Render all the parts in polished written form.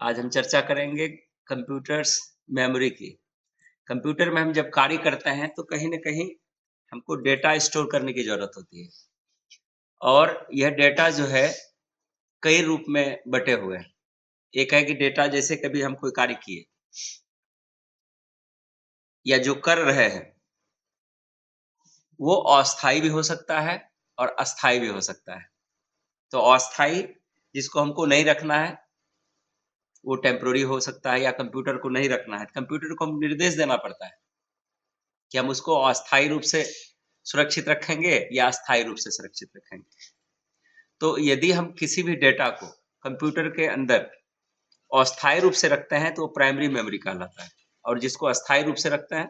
आज हम चर्चा करेंगे कंप्यूटर्स मेमोरी की। कंप्यूटर में हम जब कार्य करते हैं तो कहीं न कहीं हमको डेटा स्टोर करने की ज़रूरत होती है और यह डेटा जो है कई रूप में बँटे हुए हैं। एक है कि डेटा जैसे कभी हम कोई कार्य किए या जो कर रहे हैं, वो अस्थायी भी हो सकता है और अस्थायी भी हो सकता है। तो अस्थायी जिसको हमको नहीं रखना है, वो टेम्परेरी हो सकता है या कंप्यूटर को नहीं रखना है, कंप्यूटर को हम निर्देश देना पड़ता है कि हम उसको अस्थायी रूप से सुरक्षित रखेंगे या अस्थायी रूप से सुरक्षित रखेंगे। तो यदि हम किसी भी डेटा को कंप्यूटर के अंदर अस्थायी रूप से रखते हैं तो वो प्राइमरी मेमोरी कहलाता है और जिसको अस्थायी रूप से रखते हैं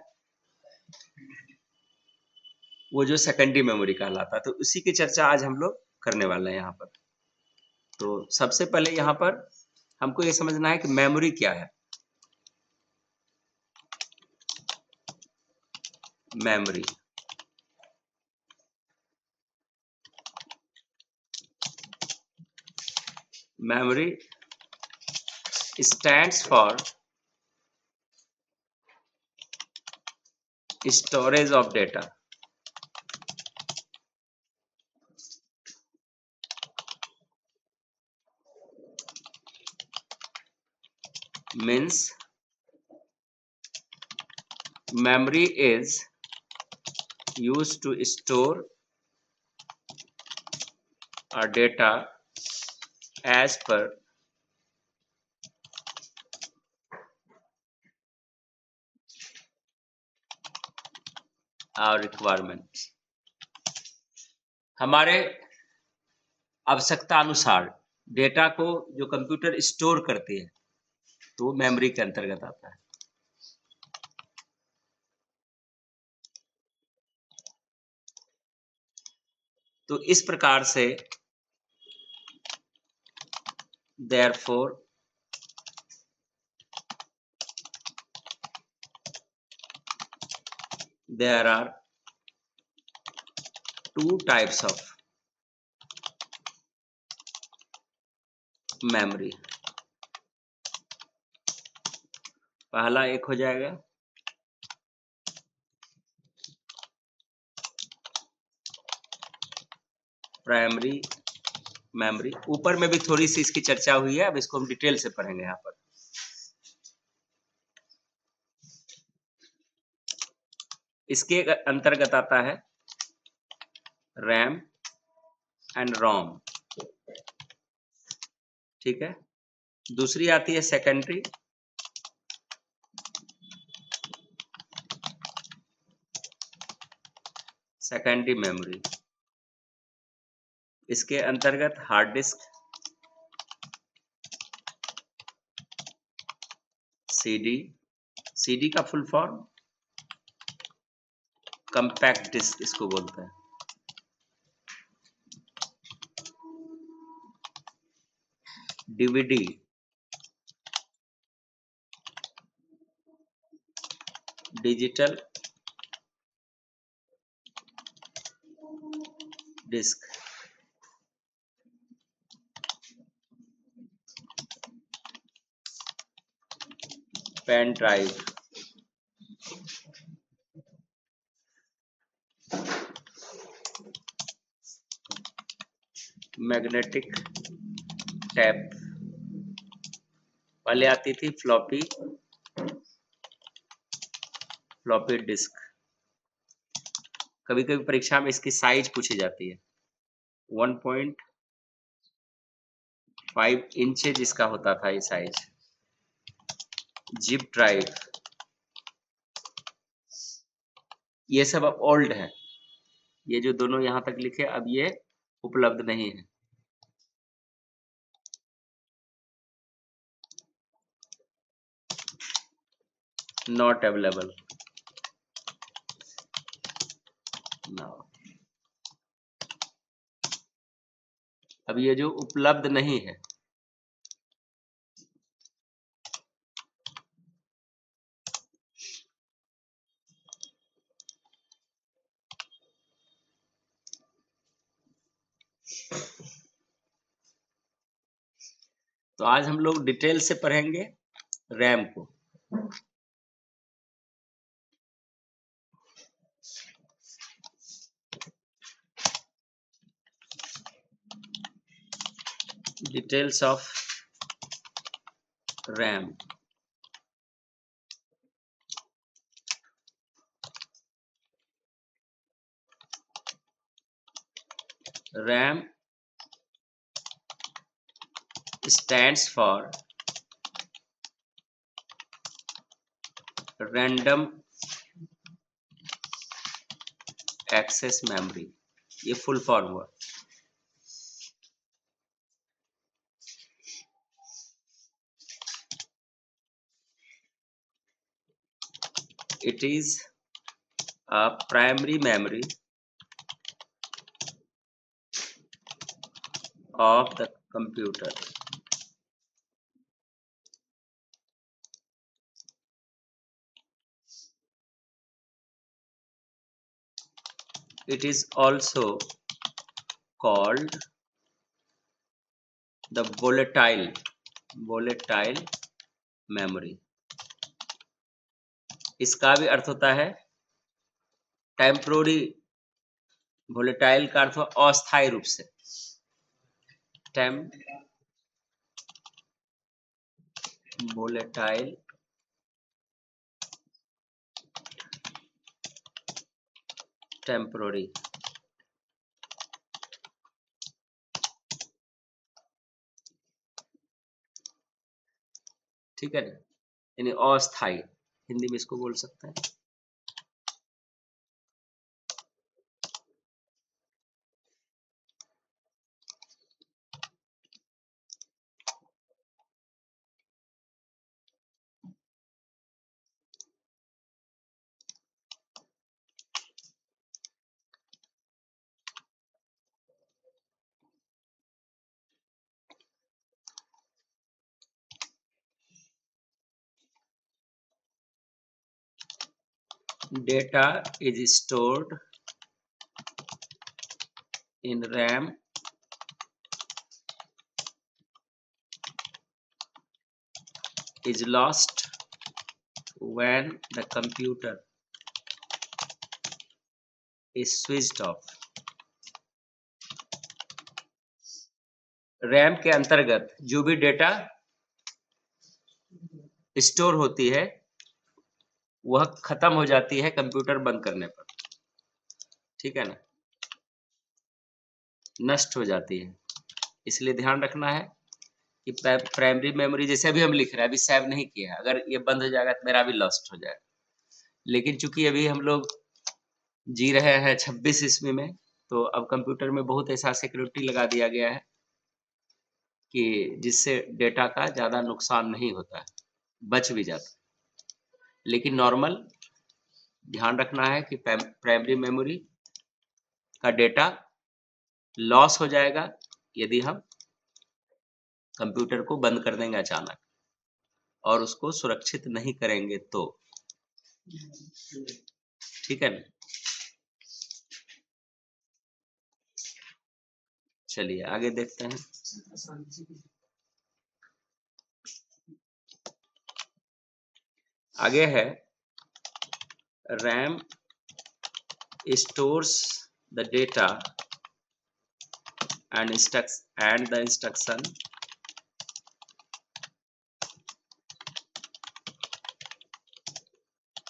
वो जो सेकेंडरी मेमोरी कहलाता है। तो उसी की चर्चा आज हम लोग करने वाले हैं यहाँ पर। तो सबसे पहले यहाँ पर हमको ये समझना है कि मेमोरी क्या है। Memory memory stands for storage of data. Means memory is used to store our data as per our requirements. हमारे आवश्यकता अनुसार डेटा को जो कंप्यूटर स्टोर करती है तो वो मेमोरी के अंतर्गत आता है। तो इस प्रकार से therefore there are two types of memory. पहला एक हो जाएगा प्राइमरी मेमोरी। ऊपर में भी थोड़ी सी इसकी चर्चा हुई है, अब इसको हम डिटेल से पढ़ेंगे यहाँ पर। इसके अंतर्गत आता है रैम एंड रोम, ठीक है। दूसरी आती है सेकेंडरी मेमोरी। इसके अंतर्गत हार्ड डिस्क, सीडी का फुल फॉर्म कंपैक्ट डिस्क इसको बोलते हैं। DVD, digital disc, pen drive, magnetic tape. पहले आती थी फ्लॉपी डिस्क। कभी कभी परीक्षा में इसकी साइज पूछी जाती है। 1.5 इंचेज इसका होता था ये साइज। जिप ड्राइव, ये सब अब ओल्ड है। ये जो दोनों यहाँ तक लिखे अब ये उपलब्ध नहीं है। Not available now. अब ये जो उपलब्ध नहीं है, तो आज हम लोग डिटेल से पढ़ेंगे रैम को। Details of RAM. RAM stands for random access memory। ये फुल फॉर्म हुआ। It is a primary memory of the computer। It is also called the volatile memory। इसका भी अर्थ होता है टेम्पोररी। वोलेटाइल का अर्थ अस्थायी रूप से। Volatile temporary. ठीक है ना, यानी अस्थायी, हिंदी में इसको बोल सकते हैं। Data is stored in RAM is lost when the computer is switched off। RAM के अंतर्गत जो भी डेटा स्टोर होती है वह खत्म हो जाती है कंप्यूटर बंद करने पर। ठीक है ना, नष्ट हो जाती है। इसलिए ध्यान रखना है कि प्राइमरी मेमोरी जैसे अभी हम लिख रहे हैं, अभी सेव नहीं किया है, अगर ये बंद हो जाएगा तो मेरा भी लॉस्ट हो जाएगा। लेकिन चूंकि अभी हम लोग जी रहे हैं 26 ईस्वी में, तो अब कंप्यूटर में बहुत ऐसा सिक्योरिटी लगा दिया गया है कि जिससे डेटा का ज़्यादा नुकसान नहीं होता है, बच भी जाता है। लेकिन नॉर्मल ध्यान रखना है कि प्राइमरी मेमोरी का डेटा लॉस हो जाएगा यदि हम कंप्यूटर को बंद कर देंगे अचानक और उसको सुरक्षित नहीं करेंगे तो। ठीक है ना, चलिए आगे देखते हैं। आगे है RAM stores the data and the instruction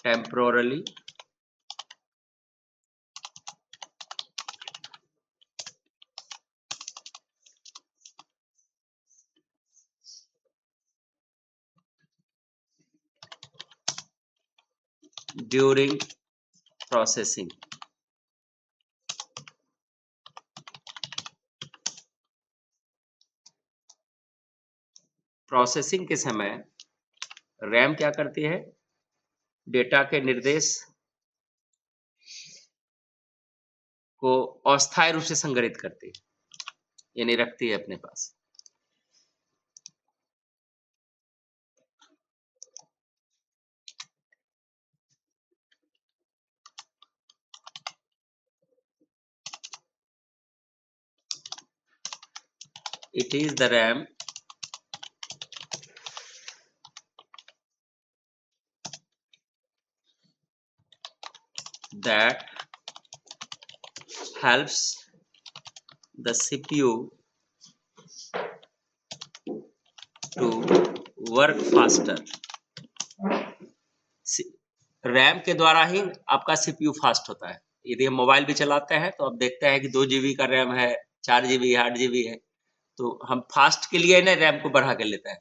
temporarily during processing। Processing के समय रैम क्या करती है, डेटा के निर्देश को अस्थायी रूप से संग्रहित करती है, यानी रखती है अपने पास। It is the RAM that helps the CPU to work faster. RAM के द्वारा ही आपका सीपीयू फास्ट होता है। यदि हम मोबाइल भी चलाते हैं तो आप देखते हैं कि 2 जीबी का रैम है, 4 जीबी, 8 जीबी है, तो हम फास्ट के लिए ना रैम को बढ़ा के लेते हैं।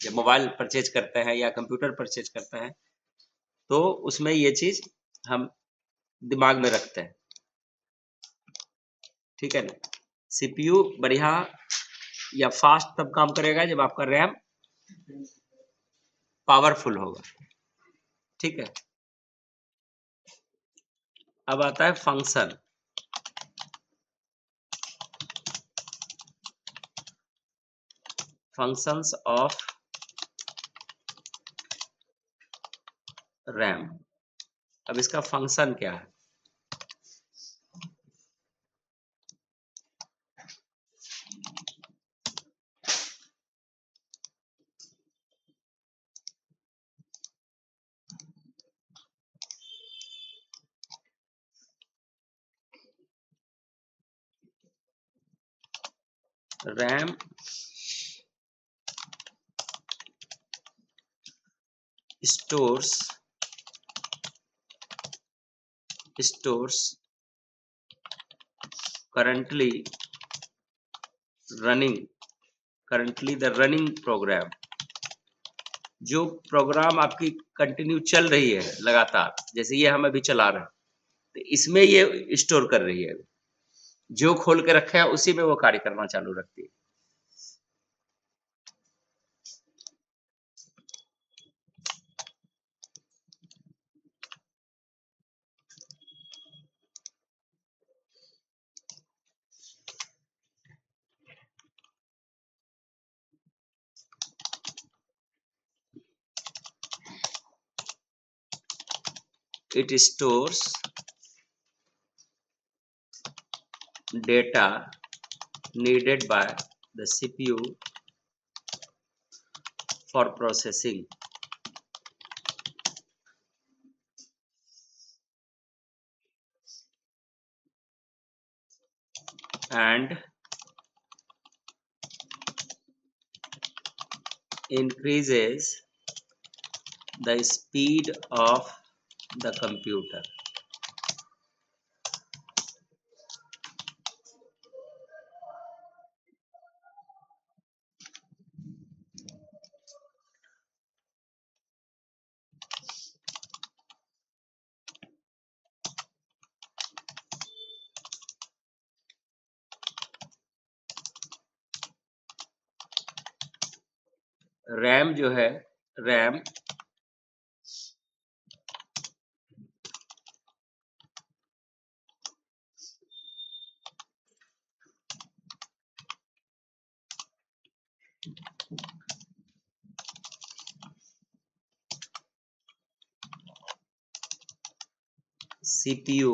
जब मोबाइल परचेज करते हैं या कंप्यूटर परचेज करते हैं तो उसमें ये चीज हम दिमाग में रखते हैं, ठीक है ना। सीपीयू बढ़िया या फास्ट तब काम करेगा जब आपका रैम पावरफुल होगा, ठीक है। अब आता है फंक्शन। Functions of RAM. अब इसका फंक्शन क्या है? RAM stores currently the running program। जो प्रोग्राम आपकी कंटिन्यू चल रही है लगातार, जैसे ये हम अभी चला रहे हैं, तो इसमें ये स्टोर कर रही है। जो खोल के रखे है उसी में वो कार्य करना चालू रखती है। It stores data needed by the CPU for processing and increases the speed of the computer। RAM जो है, रैम CPU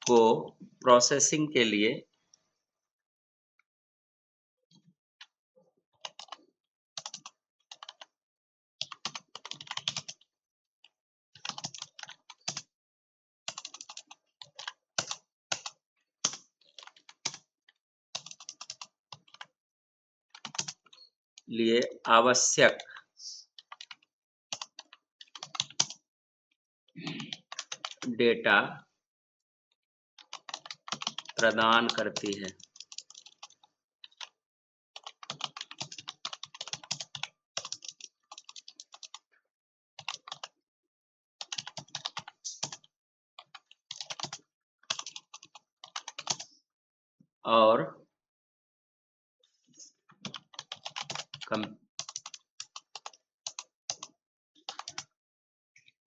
को प्रोसेसिंग के लिए आवश्यक डेटा प्रदान करती है।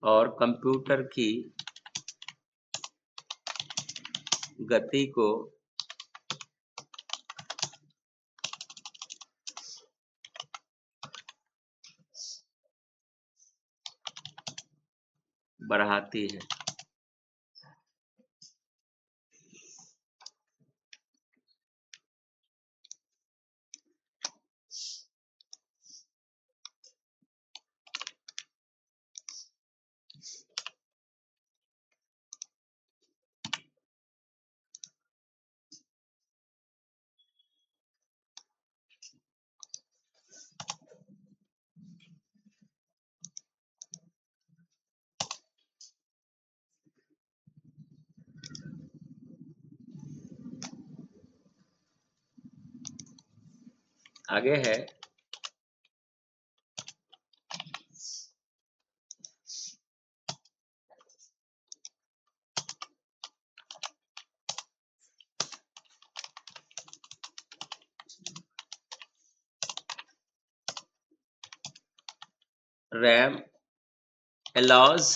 और कंप्यूटर की गति को बढ़ाती है। आगे है RAM allows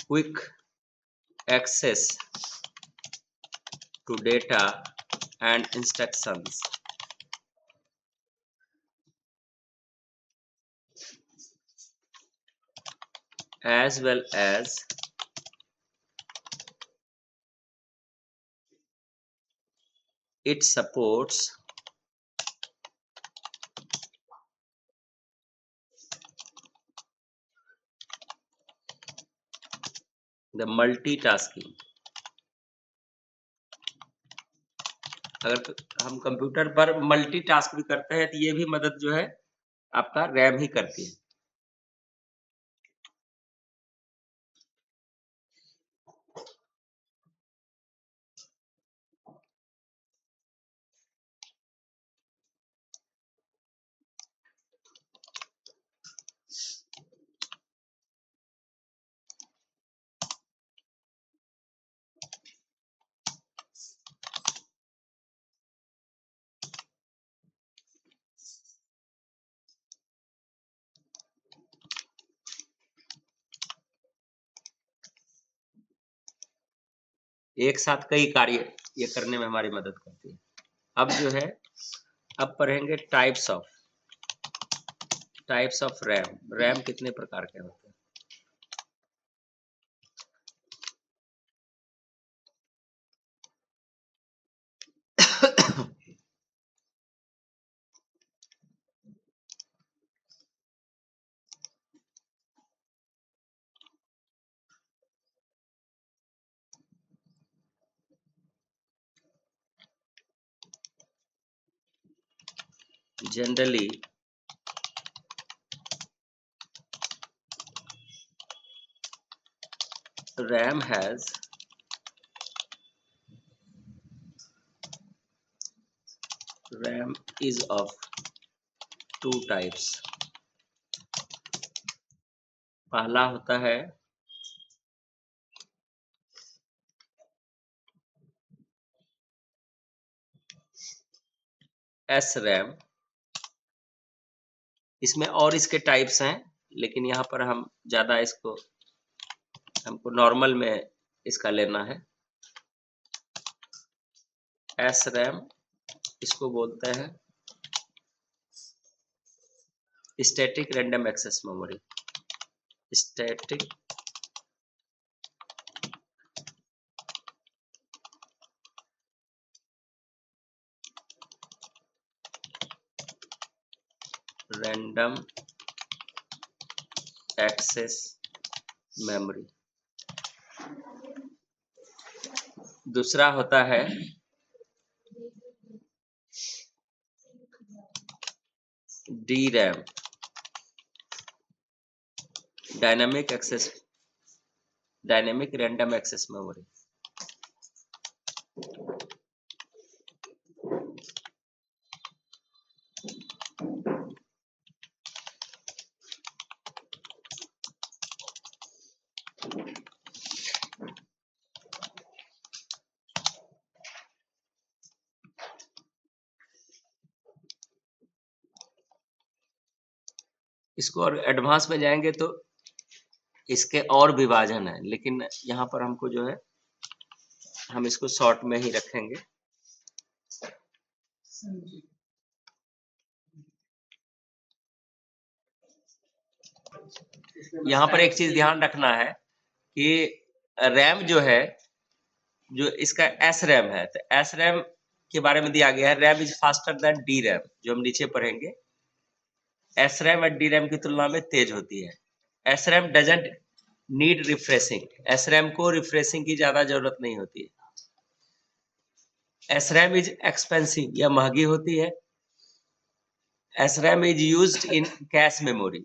quick access to data and instructions as well as it supports the multitasking। अगर हम कंप्यूटर पर मल्टीटास्क भी करते हैं तो ये भी मदद जो है आपका रैम ही करती है। एक साथ कई कार्य ये करने में हमारी मदद करती है। अब जो है अब पढ़ेंगे टाइप्स ऑफ रैम कितने प्रकार के होते हैं। Generally, RAM is of two types। पहला होता है SRAM। इसमें और इसके टाइप्स हैं, लेकिन यहाँ पर हम ज्यादा हमको नॉर्मल में इसका लेना है। SRAM इसको बोलते हैं static random access memory. Static random access memory. दूसरा होता है DRAM, dynamic random access memory. इसको और एडवांस में जाएंगे तो इसके और विभाजन है, लेकिन यहाँ पर हमको जो है हम इसको शॉर्ट में ही रखेंगे। यहाँ पर एक चीज ध्यान रखना है कि रैम जो है, जो इसका SRAM है, तो SRAM के बारे में दिया गया है RAM is faster than DRAM, जो हम नीचे पढ़ेंगे। SRAM और DRAM की तुलना में तेज होती है। SRAM doesn't need refreshing. SRAM को रिफ्रेशिंग की ज्यादा जरूरत नहीं होती है। SRAM इज एक्सपेंसिव, यह महंगी होती है। SRAM is used in cache memory,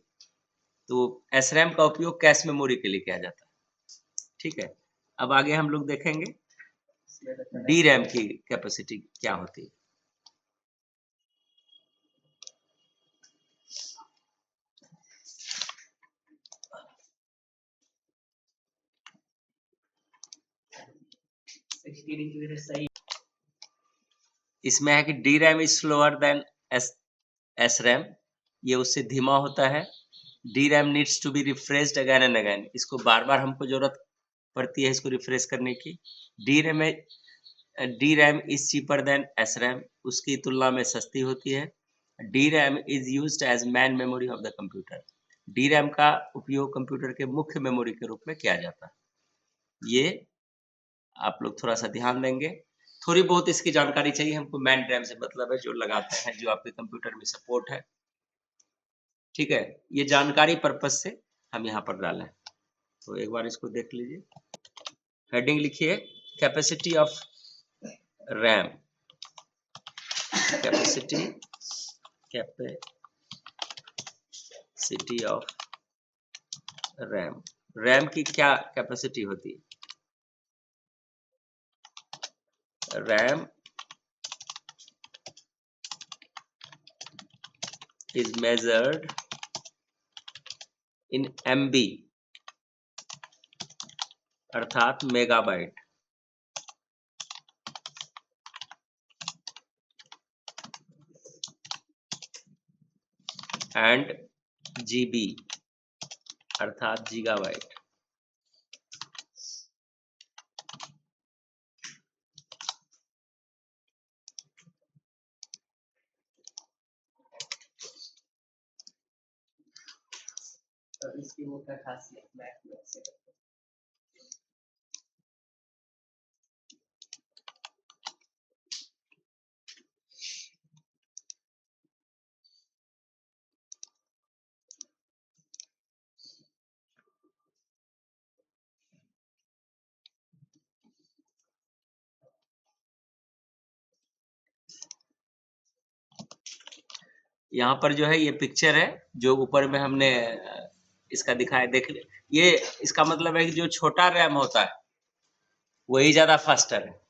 तो SRAM का उपयोग कैश मेमोरी के लिए किया जाता है। ठीक है, अब आगे हम लोग देखेंगे डी रैम की कैपेसिटी क्या होती है? इसमें है कि D RAM is slower than S RAM, ये उससे धीमा होता है। D RAM needs to be refreshed again and again, इसको बार बार हमको जरूरत पड़ती है इसको रिफ्रेश करने की। D RAM is cheaper than S RAM, उसकी तुलना में सस्ती होती है। D RAM is used as main memory of the computer, D RAM का उपयोग कंप्यूटर के मुख्य मेमोरी के रूप में किया जाता है। ये आप लोग थोड़ा सा ध्यान देंगे। थोड़ी बहुत इसकी जानकारी चाहिए हमको, मैन रैम से मतलब है जो लगाते हैं, जो आपके कंप्यूटर में सपोर्ट है, ठीक है। ये जानकारी पर्पज से हम यहाँ पर डालें, तो एक बार इसको देख लीजिए। हेडिंग लिखिए capacity of RAM, capacity of RAM. RAM की क्या कैपेसिटी होती है? RAM is measured in MB अर्थात मेगाबाइट, एंड GB अर्थात गीगाबाइट। इसकी मुख्य खासियत यहाँ पर जो है ये पिक्चर है जो ऊपर में हमने इसका दिखाया, देख ले। ये इसका मतलब है कि जो छोटा रैम होता है वही ज्यादा फास्टर है,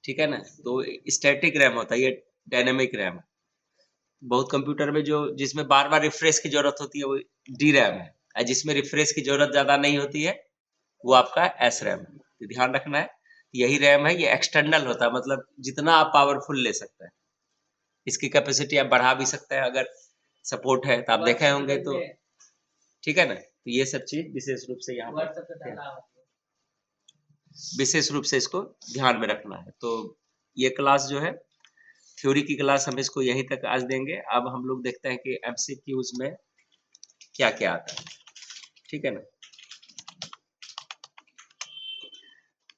ठीक है ना। तो स्टैटिक रैम होता है, ये डायनेमिक रैम है। बहुत कंप्यूटर में जो जिसमें बार बार रिफ्रेश की जरूरत होती है वो डी रैम है, और जिसमें रिफ्रेश की जरूरत ज्यादा नहीं होती है वो आपका एस रैम है। तो ध्यान रखना है, यही रैम है, ये एक्सटर्नल होता है, मतलब जितना आप पावरफुल ले सकते हैं, इसकी कैपेसिटी आप बढ़ा भी सकते हैं अगर सपोर्ट है, तो आप देखे होंगे तो, ठीक है ना। तो ये सब चीज विशेष रूप से यहाँ विशेष रूप से इसको ध्यान में रखना है। तो ये क्लास जो है थ्योरी की क्लास हम इसको यहीं तक आज देंगे। अब हम लोग देखते हैं कि एमसीक्यूज में क्या क्या आता है, ठीक है ना।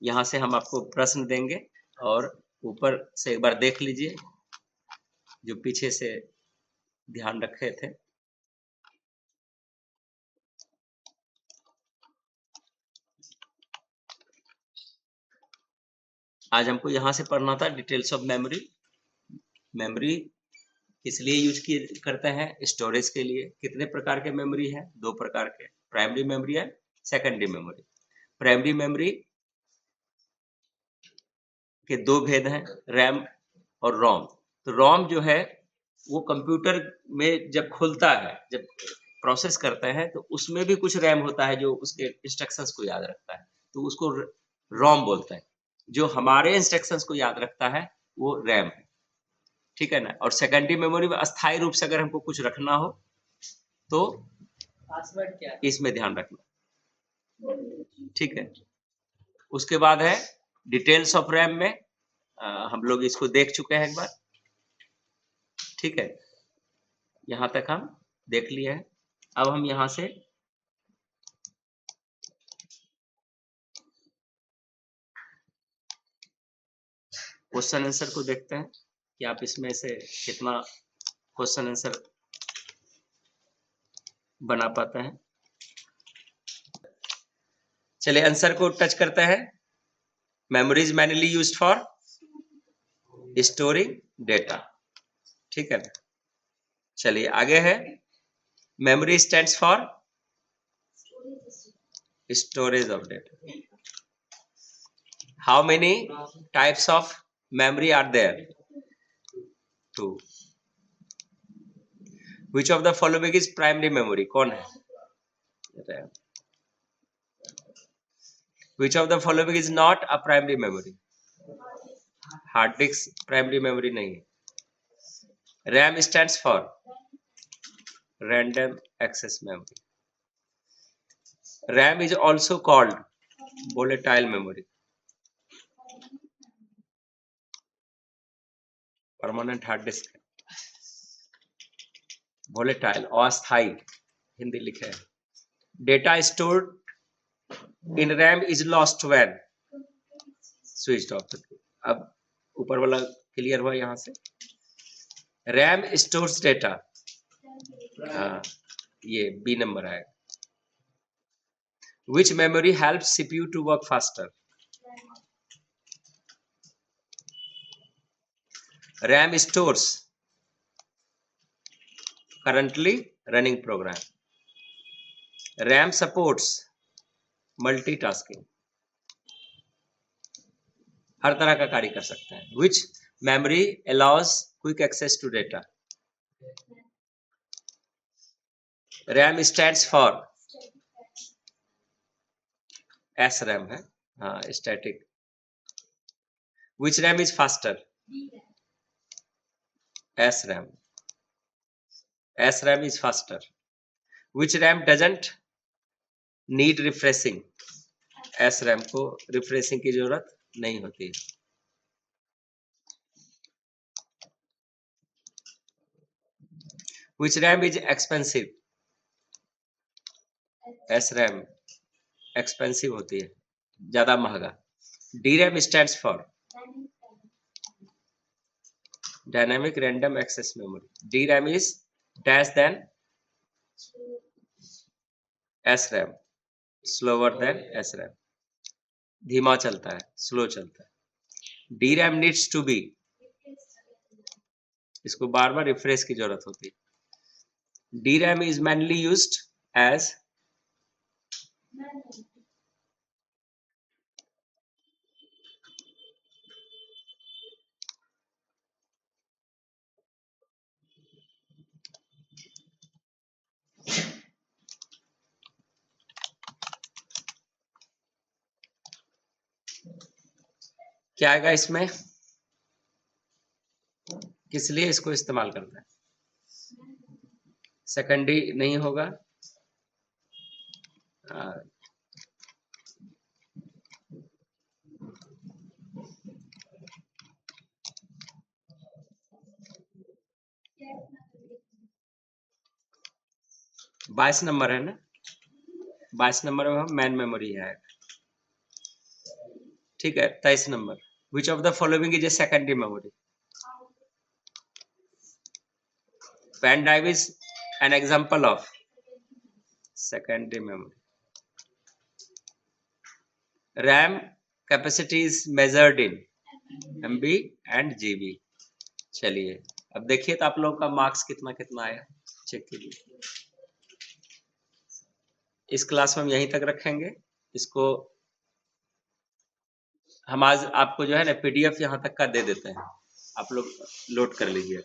यहाँ से हम आपको प्रश्न देंगे और ऊपर से एक बार देख लीजिए जो पीछे से ध्यान रखे थे। आज हमको यहाँ से पढ़ना था डिटेल्स ऑफ मेमोरी। मेमोरी इसलिए यूज करते हैं स्टोरेज के लिए। कितने प्रकार के मेमोरी है? दो प्रकार के, प्राइमरी मेमोरी है, सेकेंडरी मेमोरी। प्राइमरी मेमोरी के दो भेद हैं, रैम और रोम। तो रोम जो है वो कंप्यूटर में जब खुलता है, जब प्रोसेस करते हैं, तो उसमें भी कुछ रैम होता है जो उसके इंस्ट्रक्शंस को याद रखता है, तो उसको रोम बोलते हैं। जो हमारे इंस्ट्रक्शंस को याद रखता है वो रैम है, ठीक है ना। और सेकेंडरी मेमोरी में अस्थायी रूप से अगर हमको कुछ रखना हो तो पासवर्ड क्या है इसमें ध्यान रखना, ठीक है। उसके बाद है डिटेल्स ऑफ रैम में हम लोग इसको देख चुके हैं एक बार, ठीक है। यहां तक हम देख लिए हैं। अब हम यहां से क्वेश्चन आंसर को देखते हैं कि आप इसमें से कितना क्वेश्चन आंसर बना पाते हैं। चलिए आंसर को टच करते हैं। Memory is mainly used for storing data, ठीक है। चलिए आगे है, memory stands for storage of data. How many types of memory are there? 2. Which of the following is primary memory? कौन है? RAM. Which of the following is not a primary memory? Hard disk primary memory नहीं है. RAM stands for random access memory. RAM is also called volatile memory. Permanent hard disk है. Volatile अस्थाई हिंदी लिखे है. Data stored in RAM is lost when switched off. अब ऊपर वाला clear हुआ यहाँ से. RAM stores data. हाँ, ये बी नंबर आएगा. Which memory helps CPU to work faster? RAM stores currently running program. RAM supports multitasking. हर तरह का कार्य कर सकता है. Which memory allows quick access to data? RAM stands for SRAM है. हाँ, static. Which RAM is faster? SRAM. SRAM is faster. Which RAM doesn't need refreshing? SRAM को refreshing की जरूरत नहीं होती. Which RAM is expensive? SRAM expensive होती है, ज्यादा महंगा. DRAM stands for dynamic random access memory. DRAM is dash than SRAM, slower than SRAM. धीमा चलता है, स्लो चलता है. DRAM needs to be, इसको बार बार रिफ्रेश की जरूरत होती है. DRAM is mainly used as क्या आएगा इसमें? किस लिए इसको इस्तेमाल करता है? सेकेंडरी नहीं होगा. बाईस नंबर है ना. 22 नंबर में मैन मेमोरी है. ठीक है. 23 number. Which of the following is a secondary memory? Pen drive is an example of secondary memory. RAM capacity is measured in MB and GB. चलिए अब देखिए तो आप लोगों का मार्क्स कितना कितना आया चेक कीजिए. इस क्लास में हम यहीं तक रखेंगे. इसको हम आज आपको जो है ना PDF यहाँ तक का दे देते हैं. आप लोग लोड कर लीजिए.